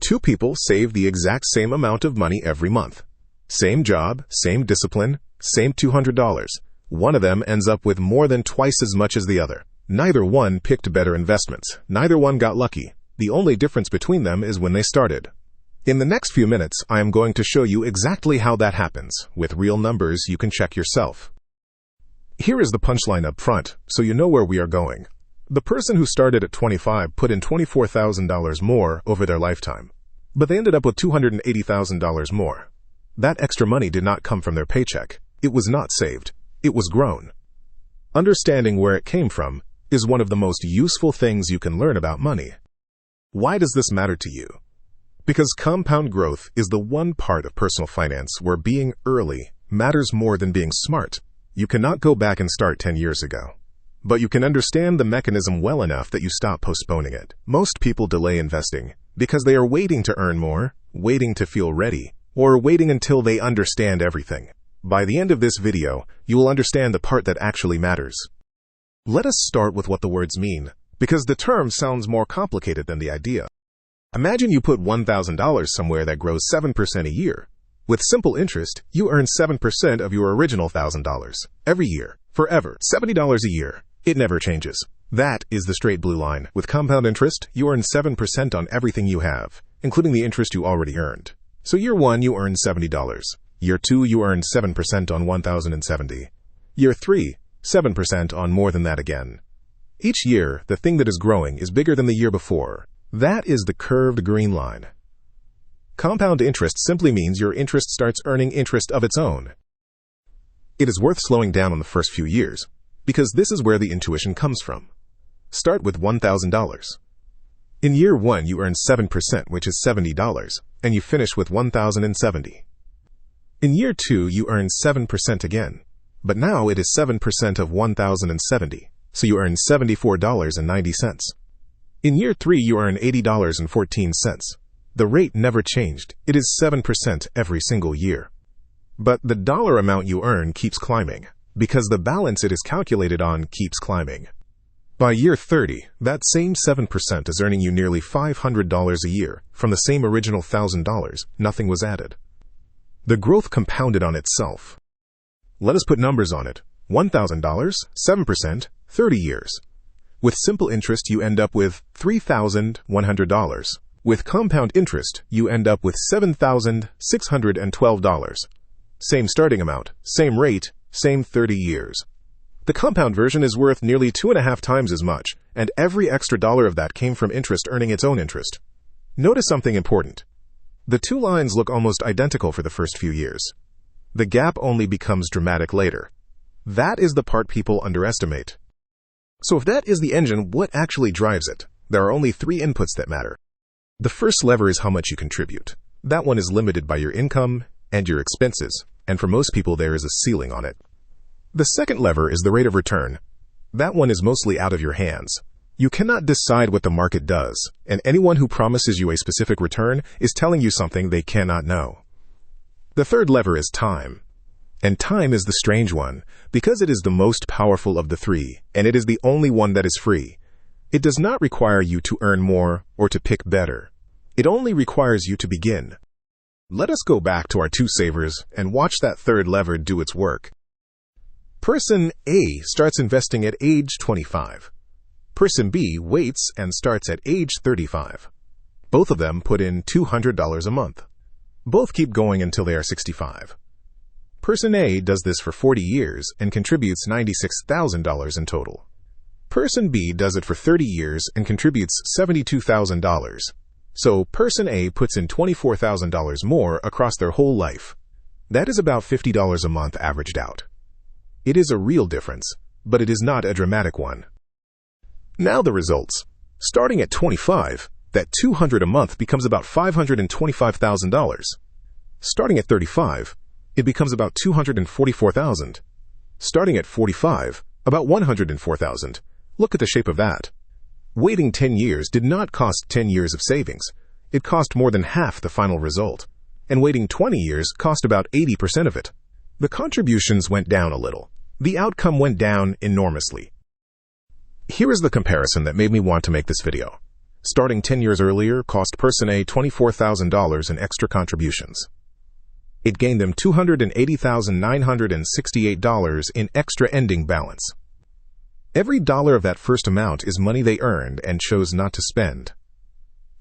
Two people save the exact same amount of money every month. Same job, same discipline, same $200. One of them ends up with more than twice as much as the other. Neither one picked better investments. Neither one got lucky. The only difference between them is when they started. In the next few minutes, I am going to show you exactly how that happens. With real numbers, you can check yourself. Here is the punchline up front, so you know where we are going. The person who started at 25 put in $24,000 more over their lifetime, but they ended up with $280,000 more. That extra money did not come from their paycheck. It was not saved. It was grown. Understanding where it came from is one of the most useful things you can learn about money. Why does this matter to you? Because compound growth is the one part of personal finance where being early matters more than being smart. You cannot go back and start 10 years ago, but you can understand the mechanism well enough that you stop postponing it. Most people delay investing because they are waiting to earn more, waiting to feel ready, or waiting until they understand everything. By the end of this video, you will understand the part that actually matters. Let us start with what the words mean, because the term sounds more complicated than the idea. Imagine you put $1,000 somewhere that grows 7% a year. With simple interest, you earn 7% of your original $1,000 every year, forever, $70 a year. It never changes. That is the straight blue line. With compound interest, you earn 7% on everything you have, including the interest you already earned. So year 1, you earn $70. Year 2, you earn 7% on $1,070. Year 3, 7% on more than that again. Each year, the thing that is growing is bigger than the year before. That is the curved green line. Compound interest simply means your interest starts earning interest of its own. It is worth slowing down on the first few years, because this is where the intuition comes from. Start with $1,000. In year 1, you earn 7%, which is $70, and you finish with $1,070. In year 2, you earn 7% again, but now it is 7% of $1,070, so you earn $74.90. In year 3, you earn $80.14. The rate never changed. It is 7% every single year. But the dollar amount you earn keeps climbing, because the balance it is calculated on keeps climbing. By year 30, that same 7% is earning you nearly $500 a year from the same original $1,000. Nothing was added. The growth compounded on itself. Let us put numbers on it. $1,000, 7%, 30 years. With simple interest, you end up with $3,100. With compound interest, you end up with $7,612. Same starting amount, same rate, same 30 years. The compound version is worth nearly 2.5 times as much, and every extra dollar of that came from interest earning its own interest. Notice something important. The two lines look almost identical for the first few years. The gap only becomes dramatic later. That is the part people underestimate. So if that is the engine, what actually drives it? There are only 3 inputs that matter. The first lever is how much you contribute. That one is limited by your income and your expenses, and for most people there is a ceiling on it. The second lever is the rate of return. That one is mostly out of your hands. You cannot decide what the market does, and anyone who promises you a specific return is telling you something they cannot know. The third lever is time. And time is the strange one, because it is the most powerful of the 3, and it is the only one that is free. It does not require you to earn more or to pick better. It only requires you to begin. Let us go back to our 2 savers and watch that third lever do its work. Person A starts investing at age 25. Person B waits and starts at age 35. Both of them put in $200 a month. Both keep going until they are 65. Person A does this for 40 years and contributes $96,000 in total. Person B does it for 30 years and contributes $72,000. So person A puts in $24,000 more across their whole life. That is about $50 a month averaged out. It is a real difference, but it is not a dramatic one. Now the results. Starting at 25, that $200 a month becomes about $525,000. Starting at 35, it becomes about $244,000. Starting at 45, about $104,000. Look at the shape of that. Waiting 10 years did not cost 10 years of savings. It cost more than half the final result. And waiting 20 years cost about 80% of it. The contributions went down a little. The outcome went down enormously. Here is the comparison that made me want to make this video. starting 10 years earlier, cost Person A $24,000 in extra contributions. It gained them $280,968 in extra ending balance. Every dollar of that first amount is money they earned and chose not to spend.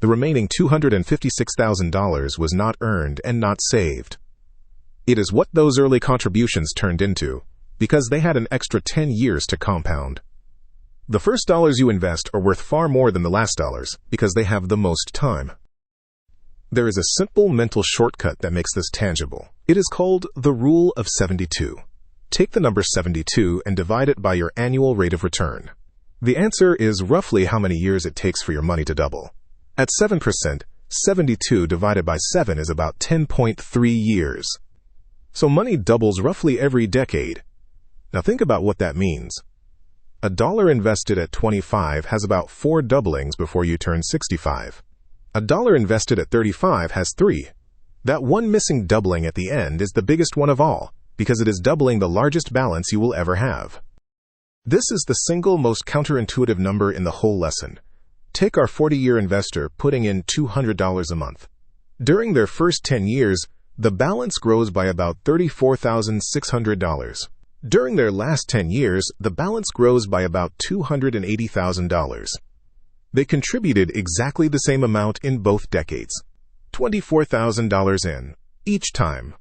The remaining $256,000 was not earned and not saved. It is what those early contributions turned into, because they had an extra 10 years to compound. The first dollars you invest are worth far more than the last dollars because they have the most time. There is a simple mental shortcut that makes this tangible. It is called the Rule of 72. Take the number 72 and divide it by your annual rate of return. The answer is roughly how many years it takes for your money to double. At 7%, 72 divided by 7 is about 10.3 years. So money doubles roughly every decade. Now think about what that means. A dollar invested at 25 has about 4 doublings before you turn 65. A dollar invested at 35 has 3. That one missing doubling at the end is the biggest one of all, because it is doubling the largest balance you will ever have. This is the single most counterintuitive number in the whole lesson. Take our 40-year investor putting in $200 a month. During their first 10 years, the balance grows by about $34,600. During their last 10 years, the balance grows by about $280,000. They contributed exactly the same amount in both decades, $24,000 in, each time.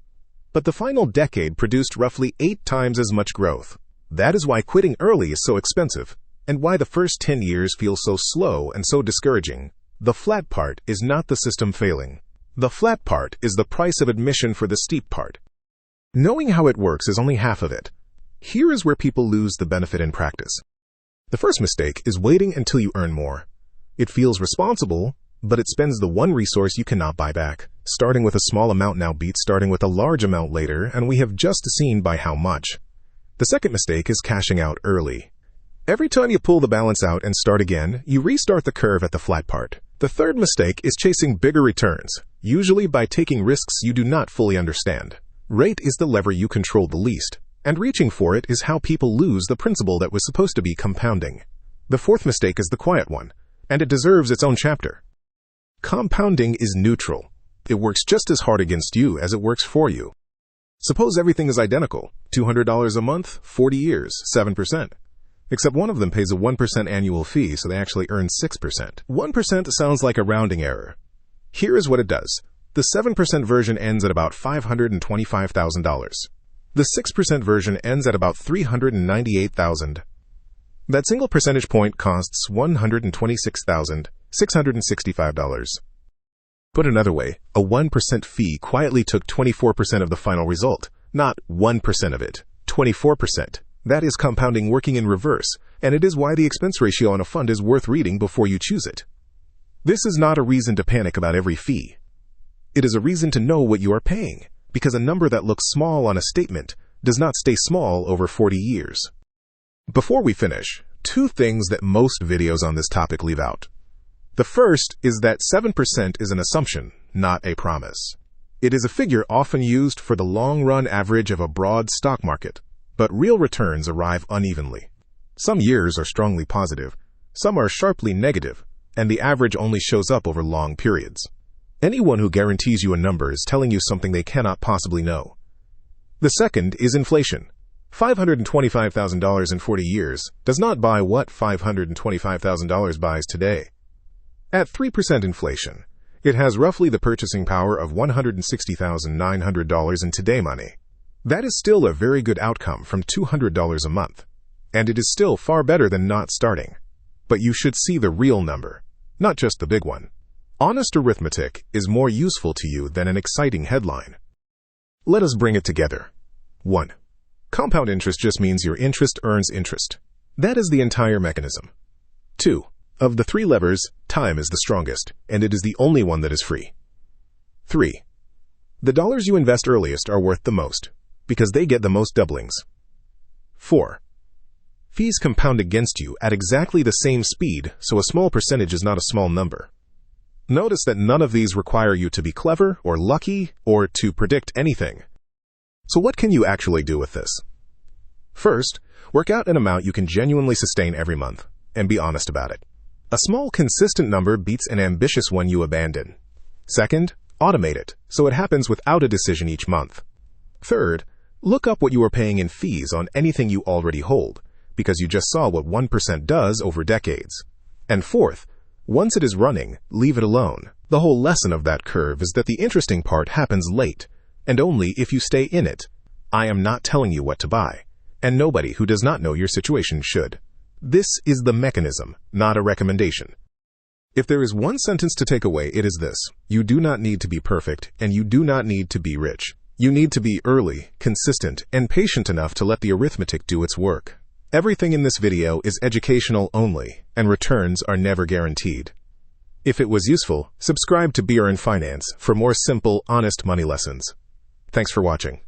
But the final decade produced roughly 8 times as much growth. That is why quitting early is so expensive, and why the first 10 years feel so slow and so discouraging. The flat part is not the system failing. The flat part is the price of admission for the steep part. Knowing how it works is only half of it. Here is where people lose the benefit in practice. The first mistake is waiting until you earn more. It feels responsible, but it spends the one resource you cannot buy back. Starting with a small amount now beats starting with a large amount later, and we have just seen by how much. The second mistake is cashing out early. Every time you pull the balance out and start again, you restart the curve at the flat part. The third mistake is chasing bigger returns, usually by taking risks you do not fully understand. Rate is the lever you control the least, and reaching for it is how people lose the principle that was supposed to be compounding. The fourth mistake is the quiet one, and it deserves its own chapter. Compounding is neutral. It works just as hard against you as it works for you. Suppose everything is identical, $200 a month, 40 years, 7%. Except one of them pays a 1% annual fee, so they actually earn 6%. 1% sounds like a rounding error. Here is what it does. The 7% version ends at about $525,000. The 6% version ends at about $398,000. That single percentage point costs $126,665. Put another way, a 1% fee quietly took 24% of the final result, not 1% of it, 24%. That is compounding working in reverse, and it is why the expense ratio on a fund is worth reading before you choose it. This is not a reason to panic about every fee. It is a reason to know what you are paying, because a number that looks small on a statement does not stay small over 40 years. Before we finish, 2 things that most videos on this topic leave out. The first is that 7% is an assumption, not a promise. It is a figure often used for the long-run average of a broad stock market, but real returns arrive unevenly. Some years are strongly positive, some are sharply negative, and the average only shows up over long periods. Anyone who guarantees you a number is telling you something they cannot possibly know. The second is inflation. $525,000 in 40 years does not buy what $525,000 buys today. At 3% inflation, it has roughly the purchasing power of $160,900 in today money. That is still a very good outcome from $200 a month, and it is still far better than not starting. But you should see the real number, not just the big one. Honest arithmetic is more useful to you than an exciting headline. Let us bring it together. 1. Compound interest just means your interest earns interest. That is the entire mechanism. 2. Of the 3 levers, time is the strongest, and it is the only one that is free. 3. The dollars you invest earliest are worth the most, because they get the most doublings. 4. Fees compound against you at exactly the same speed, so a small percentage is not a small number. Notice that none of these require you to be clever or lucky or to predict anything. So what can you actually do with this? First, work out an amount you can genuinely sustain every month, and be honest about it. A small, consistent number beats an ambitious one you abandon. Second, automate it, so it happens without a decision each month. Third, look up what you are paying in fees on anything you already hold, because you just saw what 1% does over decades. And fourth, once it is running, leave it alone. The whole lesson of that curve is that the interesting part happens late, and only if you stay in it. I am not telling you what to buy, and nobody who does not know your situation should. This is the mechanism, not a recommendation. If there is one sentence to take away, it is this: you do not need to be perfect, and you do not need to be rich. You need to be early, consistent, and patient enough to let the arithmetic do its work. Everything in this video is educational only, and returns are never guaranteed. If it was useful, subscribe to BRN Finance for more simple, honest money lessons. Thanks for watching.